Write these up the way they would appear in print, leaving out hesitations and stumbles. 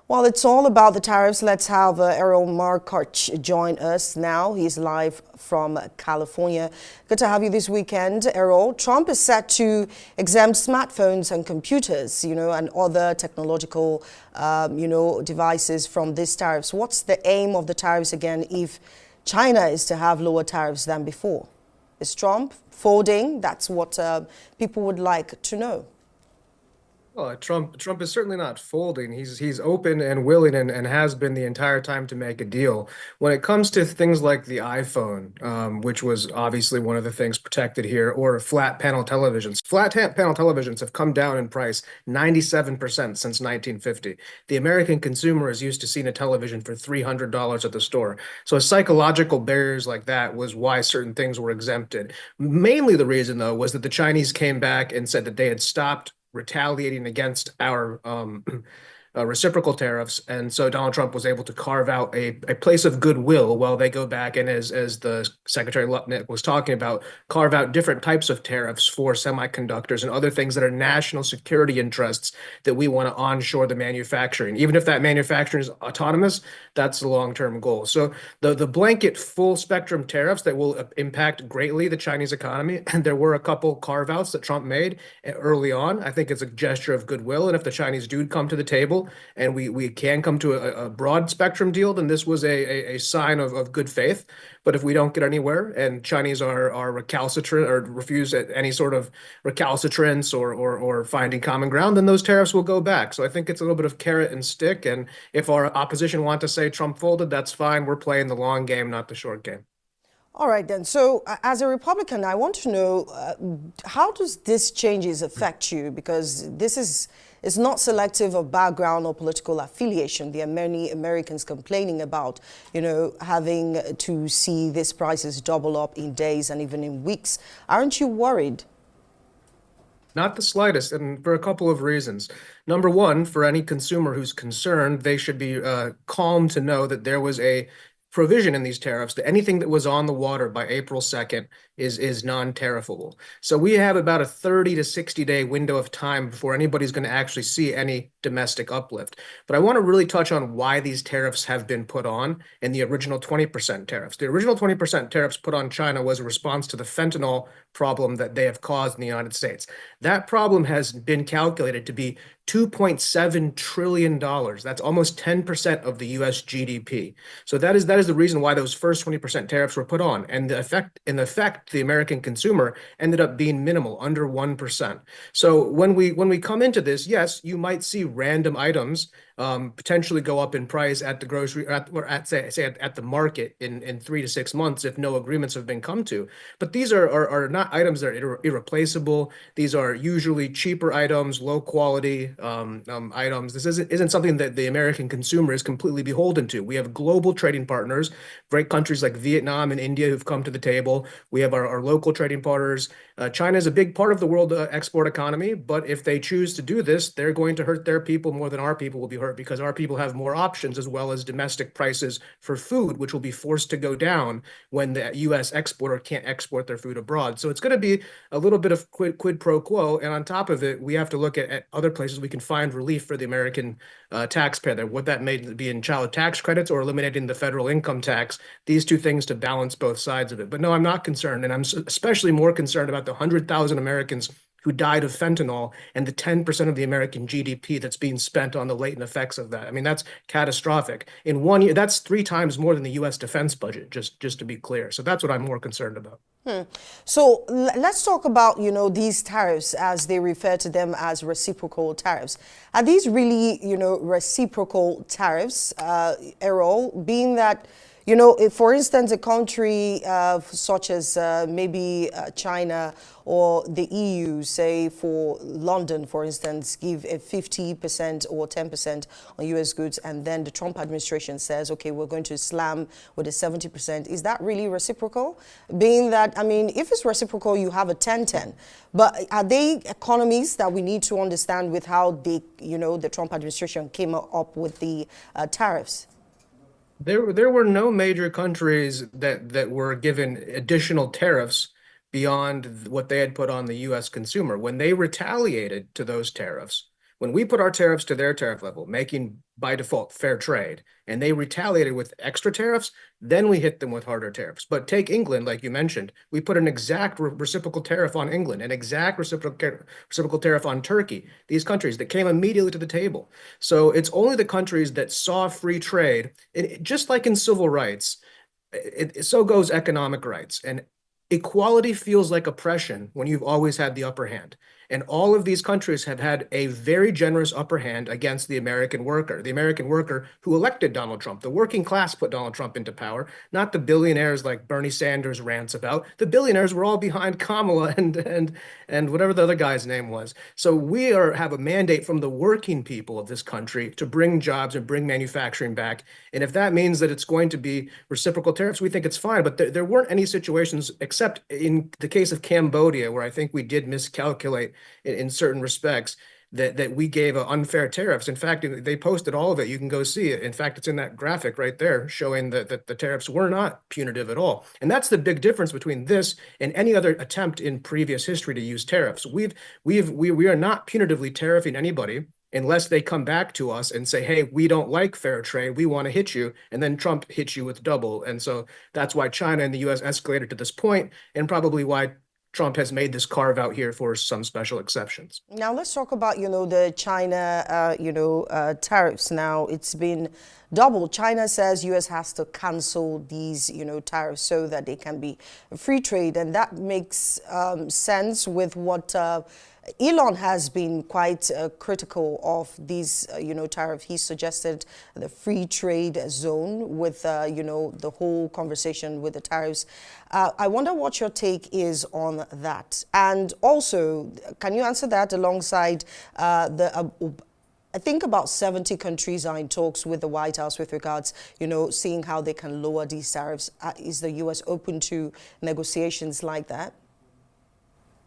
Well, it's all about the tariffs. Let's have Erol Morkoç join us now. He's live from California. Good to have you this weekend, Errol. Trump is set to exempt smartphones and computers, and other technological, devices from these tariffs. What's the aim of the tariffs again if China is to have lower tariffs than before? Is Trump folding? That's what people would like to know. Well, Trump is certainly not folding. He's open and willing and has been the entire time to make a deal. When it comes to things like the iPhone, which was obviously one of the things protected here, or flat panel televisions. Panel televisions have come down in price 97% since 1950. The American consumer is used to seeing a television for $300 at the store. So psychological barriers like that was why certain things were exempted. Mainly the reason, though, was that the Chinese came back and said that they had stopped retaliating against our reciprocal tariffs. And so Donald Trump was able to carve out a place of goodwill while they go back and, as the Secretary Lutnick was talking about, carve out different types of tariffs for semiconductors and other things that are national security interests that we want to onshore the manufacturing. Even if that manufacturing is autonomous, that's the long-term goal. So the blanket full spectrum tariffs that will impact greatly the Chinese economy, and there were a couple carve-outs that Trump made early on. I think it's a gesture of goodwill. And if the Chinese do come to the table, and we can come to a broad spectrum deal, then this was a sign of good faith. But if we don't get anywhere and Chinese are recalcitrant or refuse any sort of recalcitrance or finding common ground, then those tariffs will go back. So I think it's a little bit of carrot and stick. And if our opposition want to say Trump folded, that's fine. We're playing the long game, not the short game. All right, then. So, as a Republican, I want to know how does this changes affect you? Because this is not selective of background or political affiliation. There are many Americans complaining about, having to see these prices double up in days and even in weeks. Aren't you worried? Not the slightest, and for a couple of reasons. Number one, for any consumer who's concerned, they should be calm to know that there was a provision in these tariffs that anything that was on the water by April 2nd is non-tariffable. So we have about a 30 to 60-day window of time before anybody's going to actually see any domestic uplift. But I want to really touch on why these tariffs have been put on and the original 20% tariffs. The original 20% tariffs put on China was a response to the fentanyl problem that they have caused in the United States. That problem has been calculated to be $2.7 trillion. That's almost 10% of the US GDP. So that is the reason why those first 20% tariffs were put on. And the effect, the American consumer ended up being minimal, under 1%. So when we come into this, yes, you might see random items potentially go up in price at the grocery or at the market in 3 to 6 months if no agreements have been come to. But these are not items that are irreplaceable. These are usually cheaper items, low quality items. This isn't something that the American consumer is completely beholden to. We have global trading partners, great countries like Vietnam and India who've come to the table. We have our local trading partners. China is a big part of the world export economy, but if they choose to do this, they're going to hurt their people more than our people will be hurt because our people have more options as well as domestic prices for food, which will be forced to go down when the U.S. exporter can't export their food abroad. So it's going to be a little bit of quid pro quo. And on top of it, we have to look at other places we can find relief for the American taxpayer. What that may be in child tax credits or eliminating the federal income tax, these two things to balance both sides of it. But no, I'm not concerned. And I'm especially more concerned about the 100,000 Americans who died of fentanyl and the 10% of the American GDP that's being spent on the latent effects of that. I mean, that's catastrophic. In 1 year, that's 3 times more than the U.S. defense budget, just to be clear. So that's what I'm more concerned about. So let's talk about, these tariffs as they refer to them as reciprocal tariffs. Are these really, reciprocal tariffs, Errol, being that, if, for instance, a country such as maybe China or the EU, say for London, for instance, give a 50% or 10% on US goods, and then the Trump administration says, okay, we're going to slam with a 70%. Is that really reciprocal? Being that, I mean, if it's reciprocal, you have a 10-10. But are they economies that we need to understand with how they, the Trump administration came up with the tariffs? There were no major countries that were given additional tariffs beyond what they had put on the U.S. consumer. When they retaliated to those tariffs, When we put our tariffs to their tariff level, making by default fair trade, and they retaliated with extra tariffs, then we hit them with harder tariffs. But take England, like you mentioned, we put an exact reciprocal tariff on England, an exact reciprocal tariff on Turkey, these countries that came immediately to the table. So it's only the countries that saw free trade, just like in civil rights, so goes economic rights. And equality feels like oppression when you've always had the upper hand. And all of these countries have had a very generous upper hand against the American worker who elected Donald Trump. The working class put Donald Trump into power, not the billionaires like Bernie Sanders rants about. The billionaires were all behind Kamala and whatever the other guy's name was. So we have a mandate from the working people of this country to bring jobs and bring manufacturing back. And if that means that it's going to be reciprocal tariffs, we think it's fine. But there weren't any situations, except in the case of Cambodia, where I think we did miscalculate in certain respects, that we gave unfair tariffs. In fact, they posted all of it. You can go see it. In fact, it's in that graphic right there showing that the tariffs were not punitive at all. And that's the big difference between this and any other attempt in previous history to use tariffs. We are not punitively tariffing anybody unless they come back to us and say, hey, we don't like fair trade, we want to hit you, and then Trump hits you with double. And so that's why China and the US escalated to this point, and probably why Trump has made this carve out here for some special exceptions. Now let's talk about, the China, tariffs. Now it's been doubled. China says U.S. has to cancel these, tariffs so that they can be free trade, and that makes sense with what Elon has been quite critical of these, tariff. He suggested the free trade zone with, the whole conversation with the tariffs. I wonder what your take is on that. And also, can you answer that alongside I think about 70 countries are in talks with the White House with regards, seeing how they can lower these tariffs. Is the U.S. open to negotiations like that?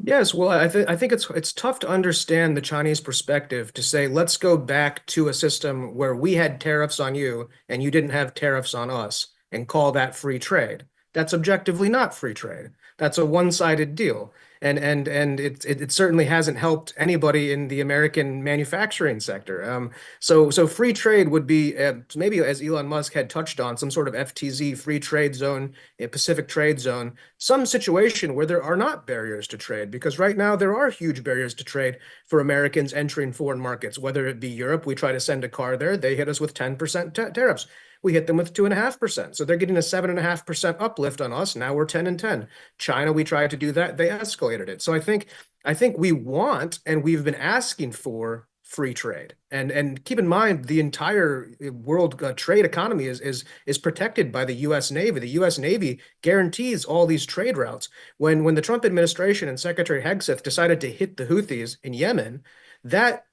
Yes, well, I think it's tough to understand the Chinese perspective to say, let's go back to a system where we had tariffs on you and you didn't have tariffs on us and call that free trade. That's objectively not free trade. That's a one-sided deal. And it certainly hasn't helped anybody in the American manufacturing sector. So free trade would be maybe, as Elon Musk had touched on, some sort of FTZ, free trade zone, a Pacific trade zone, some situation where there are not barriers to trade, because right now there are huge barriers to trade for Americans entering foreign markets, whether it be Europe. We try to send a car there, they hit us with 10% tariffs. We hit them with 2.5%. So they're getting a 7.5% uplift on us. Now we're 10 and 10. China, we tried to do that. They escalated it. So I think we want, and we've been asking for, free trade. And keep in mind, the entire world trade economy is protected by the U.S. Navy. The U.S. Navy guarantees all these trade routes. When the Trump administration and Secretary Hegseth decided to hit the Houthis in Yemen, that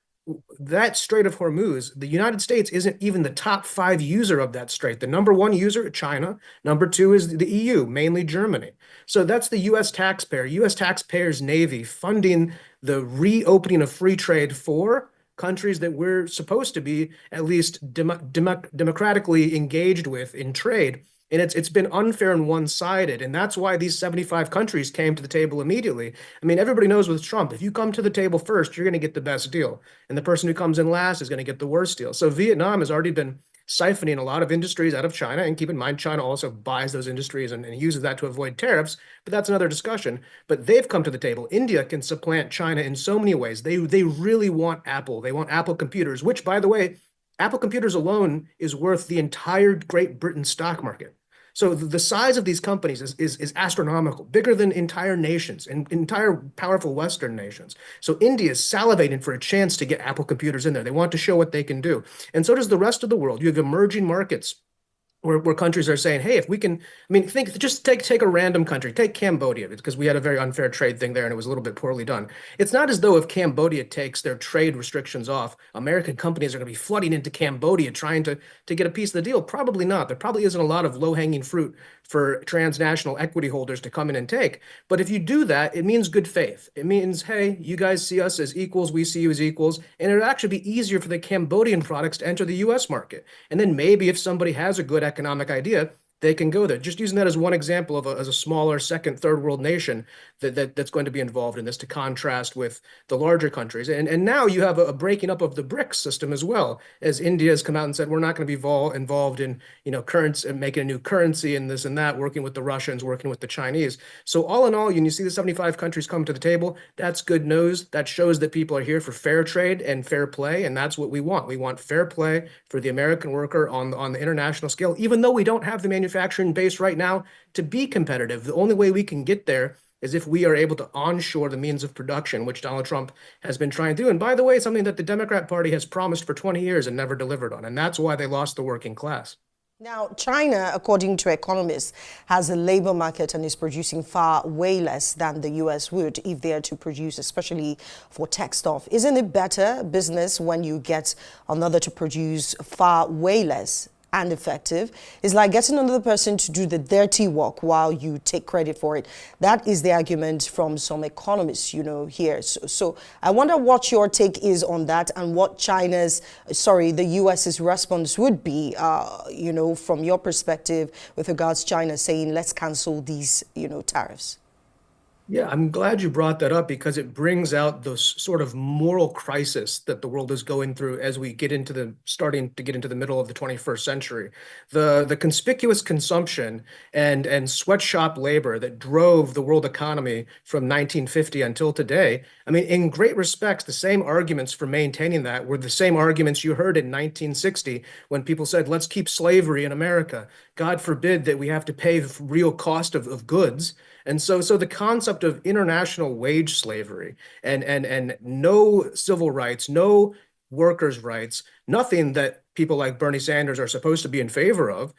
Strait of Hormuz, the United States isn't even the top 5 user of that strait. The number 1 user, China. Number 2 is the EU, mainly Germany. So that's the U.S. taxpayer, U.S. taxpayers' Navy funding the reopening of free trade for countries that we're supposed to be at least democratically engaged with in trade. And it's been unfair and one-sided. And that's why these 75 countries came to the table immediately. I mean, everybody knows with Trump, if you come to the table first, you're going to get the best deal. And the person who comes in last is going to get the worst deal. So Vietnam has already been siphoning a lot of industries out of China. And keep in mind, China also buys those industries and uses that to avoid tariffs. But that's another discussion. But they've come to the table. India can supplant China in so many ways. They really want Apple. They want Apple computers, which, by the way, Apple computers alone is worth the entire Great Britain stock market. So the size of these companies is astronomical, bigger than entire nations and entire powerful Western nations. So India is salivating for a chance to get Apple computers in there. They want to show what they can do. And so does the rest of the world. You have emerging markets where countries are saying, hey, if we can, I mean, just take a random country, take Cambodia, because we had a very unfair trade thing there and it was a little bit poorly done. It's not as though if Cambodia takes their trade restrictions off, American companies are going to be flooding into Cambodia trying to get a piece of the deal. Probably not. There probably isn't a lot of low-hanging fruit for transnational equity holders to come in and take. But if you do that, it means good faith. It means, hey, you guys see us as equals, we see you as equals, and it'll actually be easier for the Cambodian products to enter the US market. And then maybe if somebody has a good economic idea, they can go there. Just using that as one example of as a smaller second, third world nation that's going to be involved in this to contrast with the larger countries. And now you have a breaking up of the BRICS system as well, as India has come out and said we're not going to be involved in currency and making a new currency and this and that, working with the Russians, working with the Chinese. So all in all, when you see the 75 countries come to the table, that's good news. That shows that people are here for fair trade and fair play, and that's what we want. We want fair play for the American worker on the international scale, even though we don't have the manufacturing base right now to be competitive. The only way we can get there is if we are able to onshore the means of production, which Donald Trump has been trying to do. And by the way, something that the Democrat Party has promised for 20 years and never delivered on. And that's why they lost the working class. Now, China, according to economists, has a labor market and is producing far way less than the U.S. would if they are to produce, especially for tech stuff. Isn't it better business when you get another to produce far way less and effective? It's like getting another person to do the dirty work while you take credit for it. That is the argument from some economists, here. So I wonder what your take is on that and what the US's response would be, from your perspective with regards to China saying, let's cancel these, tariffs. Yeah, I'm glad you brought that up because it brings out this sort of moral crisis that the world is going through as we starting to get into the middle of the 21st century. The conspicuous consumption and sweatshop labor that drove the world economy from 1950 until today. I mean, in great respects, the same arguments for maintaining that were the same arguments you heard in 1960 when people said, let's keep slavery in America. God forbid that we have to pay the real cost of goods. And so the concept of international wage slavery and no civil rights, no workers' rights, nothing that people like Bernie Sanders are supposed to be in favor of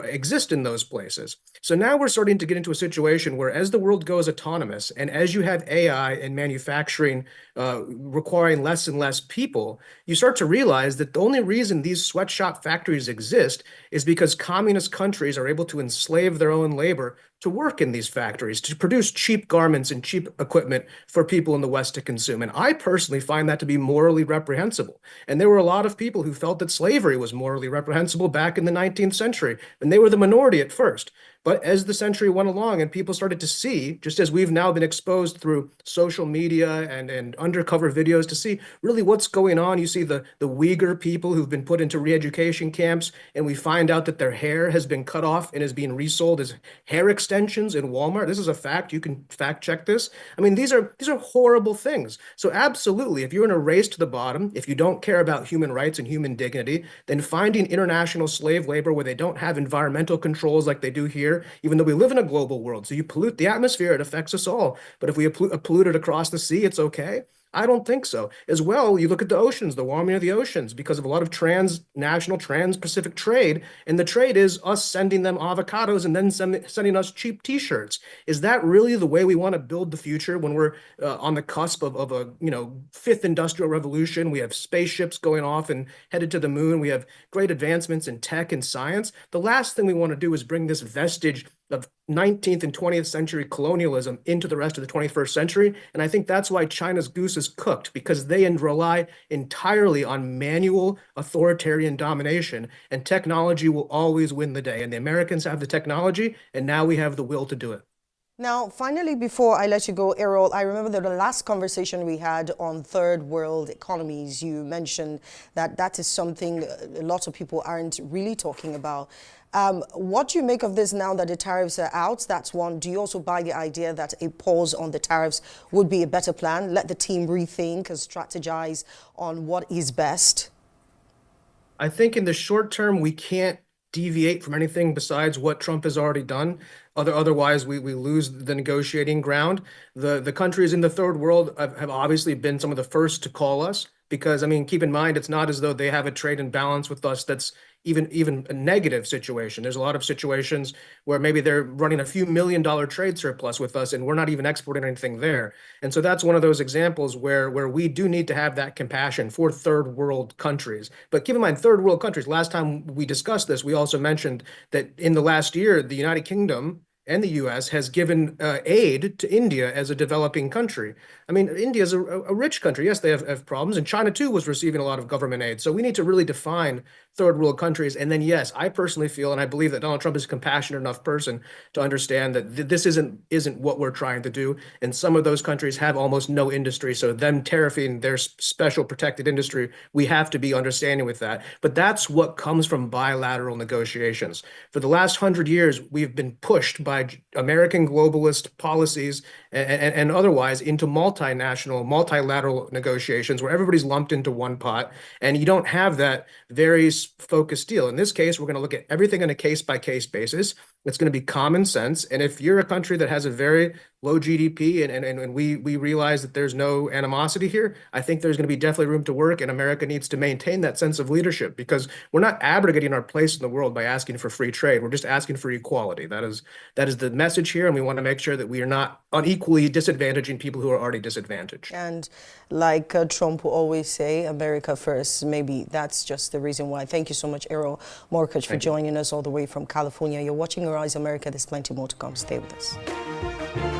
exist in those places. So now we're starting to get into a situation where as the world goes autonomous and as you have AI and manufacturing requiring less and less people, you start to realize that the only reason these sweatshop factories exist is because communist countries are able to enslave their own labor to work in these factories, to produce cheap garments and cheap equipment for people in the West to consume. And I personally find that to be morally reprehensible. And there were a lot of people who felt that slavery was morally reprehensible back in the 19th century, and they were the minority at first. But as the century went along and people started to see, just as we've now been exposed through social media and undercover videos to see really what's going on, you see the Uyghur people who've been put into re-education camps, and we find out that their hair has been cut off and is being resold as hair extensions in Walmart. This is a fact. You can fact check this. I mean, these are horrible things. So absolutely, if you're in a race to the bottom, if you don't care about human rights and human dignity, then finding international slave labor where they don't have environmental controls like they do here, even though we live in a global world. So you pollute the atmosphere, it affects us all. But if we pollute it across the sea, it's okay. I don't think so. As well, you look at the oceans, the warming of the oceans, because of a lot of transnational, trans-Pacific trade, and the trade is us sending them avocados and then sending us cheap T-shirts. Is that really the way we want to build the future when we're on the cusp of a fifth industrial revolution? We have spaceships going off and headed to the moon. We have great advancements in tech and science. The last thing we want to do is bring this vestige of 19th and 20th century colonialism into the rest of the 21st century. And I think that's why China's goose is cooked, because they rely entirely on manual authoritarian domination, and technology will always win the day. And the Americans have the technology, and now we have the will to do it. Now, finally, before I let you go, Erol, I remember that the last conversation we had on third world economies, you mentioned that that is something a lot of people aren't really talking about. What do you make of this now that the tariffs are out? That's one. Do you also buy the idea that a pause on the tariffs would be a better plan? Let the team rethink and strategize on what is best? I think in the short term, we can't deviate from anything besides what Trump has already done. Otherwise, we lose the negotiating ground. The countries in the third world have obviously been some of the first to call us because, I mean, keep in mind, it's not as though they have a trade imbalance with us that's even a negative situation. There's a lot of situations where maybe they're running a few $1 million trade surplus with us and we're not even exporting anything there. And so that's one of those examples where we do need to have that compassion for third world countries. But keep in mind, third world countries, last time we discussed this, we also mentioned that in the last year, the United Kingdom and the US has given aid to India as a developing country. I mean, India is a rich country. Yes, they have problems, and China too was receiving a lot of government aid. So we need to really define third world countries. And then, yes, I personally feel, and I believe that Donald Trump is a compassionate enough person to understand that this isn't what we're trying to do. And some of those countries have almost no industry. So them tariffing their special protected industry, we have to be understanding with that. But that's what comes from bilateral negotiations. For the last 100 years, we've been pushed by American globalist policies and otherwise into multinational, multilateral negotiations where everybody's lumped into one pot, and you don't have that very focused deal. In this case, we're going to look at everything on a case-by-case basis. It's going to be common sense. And if you're a country that has a very low GDP and we realize that there's no animosity here, I think there's going to be definitely room to work, and America needs to maintain that sense of leadership because we're not abrogating our place in the world by asking for free trade. We're just asking for equality. That is the message here, and we want to make sure that we are not unequally disadvantaging people who are already disadvantaged. And like Trump will always say, America first. Maybe that's just the reason why. Thank you so much, Erol Morkoç, for joining us all the way from California. You're watching Arise America. There's plenty more to come. Stay with us.